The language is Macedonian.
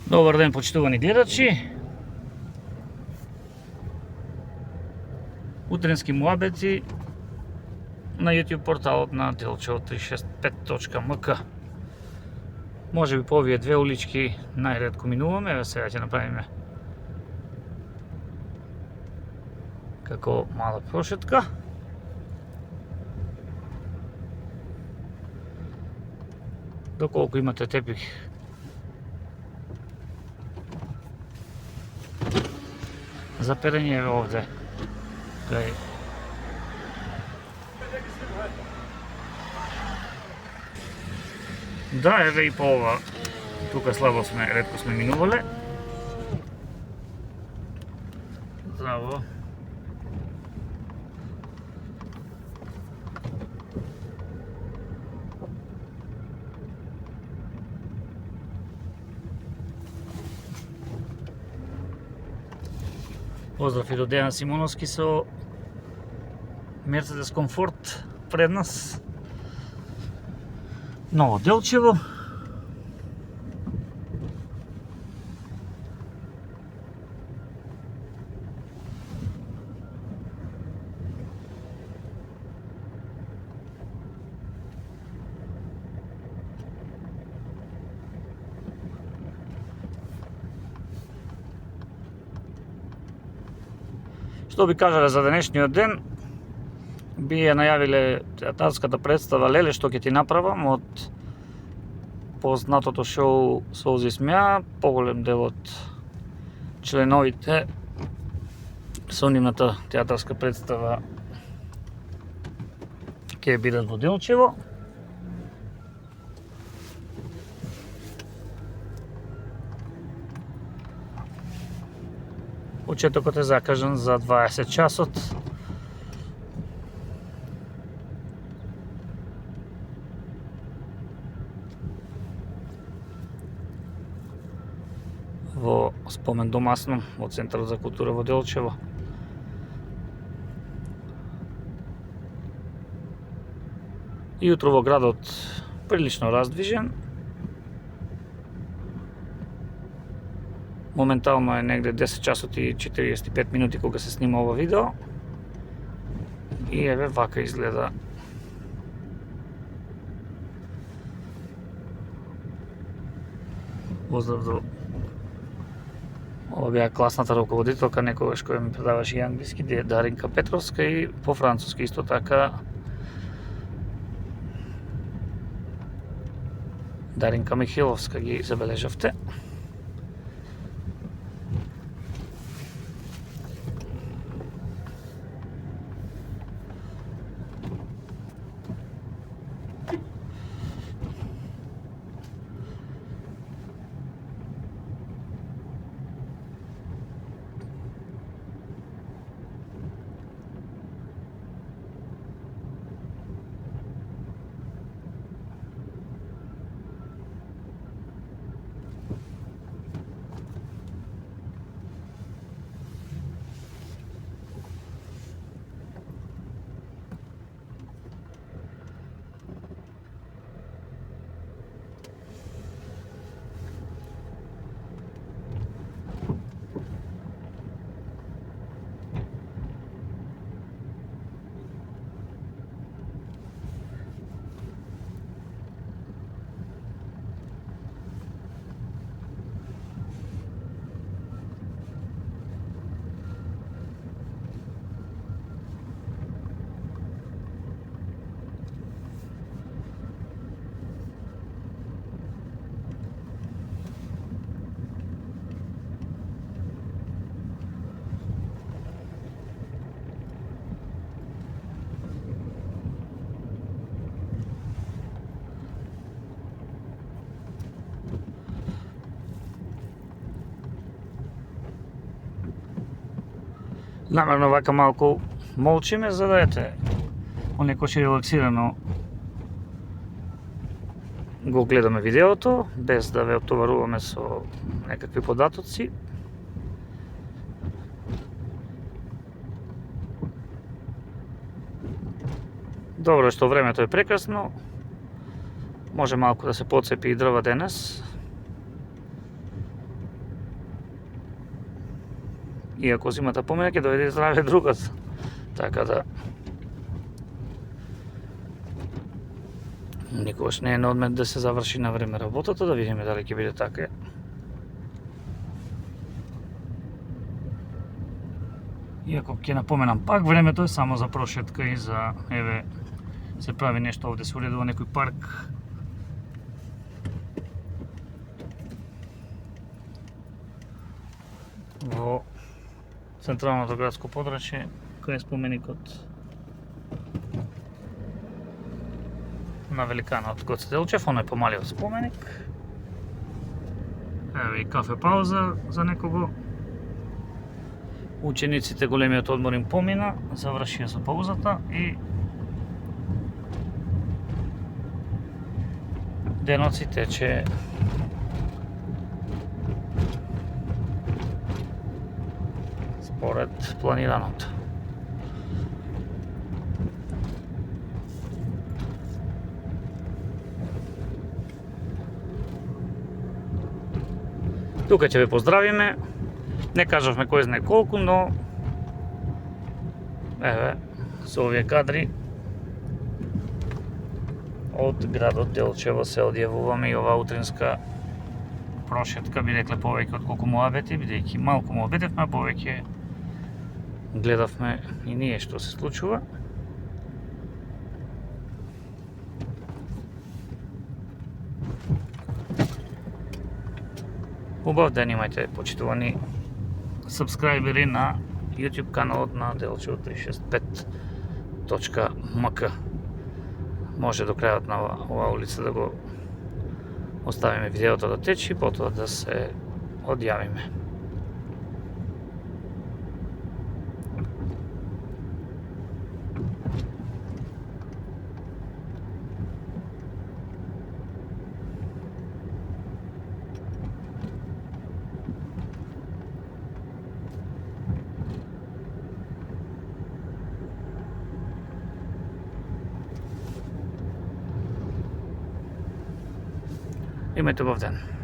Добар ден, почитувани гледачи. Утренски муабети на YouTube порталот на Делчево365.mk. Може би по овие две улички најретко минуваме, еве сега ќе направиме како мала прошетка. Доколку имате тепих за перење, еве овде кај да, еве и по ова тука слабо сме, ретко сме минувале. Здраво. Поздрав и до Дејан Симоновски со Мерцедес Комфорт пред нас. Ново Делчево. Што би кажале за денешниот ден? Би ја најавиле театарската представа Леле, што ќе ти направам, од познатото шоу Солзи смеа. Поголем дел од членовите со нивната театарска представа ќе бидат во Делчево. Почетокот е закажан за 20 часот. Во спомен домасно во Центарот за култура во Делчево. И утро во градот прилично раздвижен. Моментално е негде 10 часот и 45 минути кога се снима ова видео. И еве вака изгледа поздрав до ова беа класната раководителка некогаш која ми предаваше и англиски, Даринка Петровска, и по француски исто така Даринка Михиловска ги забележавте. Намерно вака малку молчиме, за да онекош релаксирано го гледаме видеото, без да ве отоваруваме со некакви податоци. Добро што времето е прекрасно. Може малку да се подцепи и дрва денес. И ако зимата помине, ќе дојде здраве другот. Така да никогаш не е на одмет да се заврши на време работата, да видиме дали ќе биде така. Иако ќе напоменам пак, времето е само за прошетка и за, еве, се прави нешто овде, се уредува некој парк. Во централното градско подрачје, кај е споменикот на великанот Гоце Делчев, оној помалиот споменик. Еве и кафе пауза за некого. Учениците големиот одмор им помина, завршија со паузата и денот си тече според планираното. Тука ќе ве поздравиме. Не кажавме кој знае колку, но еве со овие кадри од градот Делчево се одјавуваме и ова утринска прошетка, би рекле повеќе од колку муабети, бидејќи малку муабетевме, повеќе гледавме и ние што се случува. Убав ден имајте, почитувани сабскрајбери на YouTube каналот на Делчево 365.mk. Може до крајот на оваа улица да го оставиме видеото да тече и потоа да се одјавиме. Имајте убав ден.